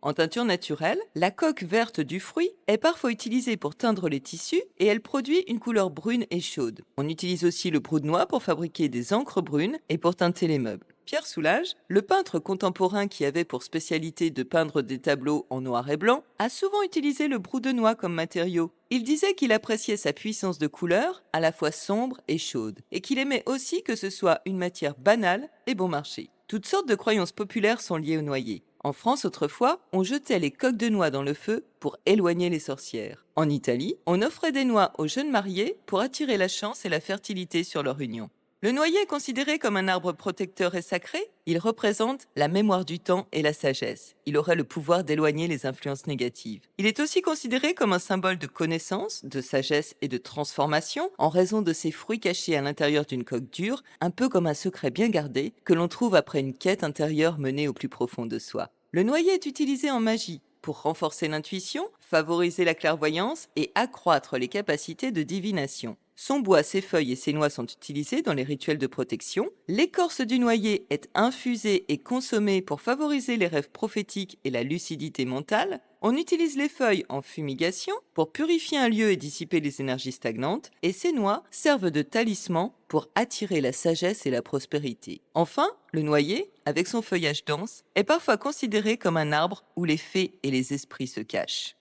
En teinture naturelle, la coque verte du fruit est parfois utilisée pour teindre les tissus et elle produit une couleur brune et chaude. On utilise aussi le brou de noix pour fabriquer des encres brunes et pour teinter les meubles. Pierre Soulages, le peintre contemporain qui avait pour spécialité de peindre des tableaux en noir et blanc, a souvent utilisé le brou de noix comme matériau. Il disait qu'il appréciait sa puissance de couleur, à la fois sombre et chaude, et qu'il aimait aussi que ce soit une matière banale et bon marché. Toutes sortes de croyances populaires sont liées au noyer. En France, autrefois, on jetait les coques de noix dans le feu pour éloigner les sorcières. En Italie, on offrait des noix aux jeunes mariés pour attirer la chance et la fertilité sur leur union. Le noyer est considéré comme un arbre protecteur et sacré. Il représente la mémoire du temps et la sagesse. Il aurait le pouvoir d'éloigner les influences négatives. Il est aussi considéré comme un symbole de connaissance, de sagesse et de transformation en raison de ses fruits cachés à l'intérieur d'une coque dure, un peu comme un secret bien gardé que l'on trouve après une quête intérieure menée au plus profond de soi. Le noyer est utilisé en magie pour renforcer l'intuition, favoriser la clairvoyance et accroître les capacités de divination. Son bois, ses feuilles et ses noix sont utilisés dans les rituels de protection. L'écorce du noyer est infusée et consommée pour favoriser les rêves prophétiques et la lucidité mentale. On utilise les feuilles en fumigation pour purifier un lieu et dissiper les énergies stagnantes. Et ces noix servent de talisman pour attirer la sagesse et la prospérité. Enfin, le noyer, avec son feuillage dense, est parfois considéré comme un arbre où les fées et les esprits se cachent.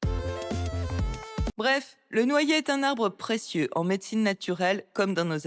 Bref, le noyer est un arbre précieux en médecine naturelle comme dans nos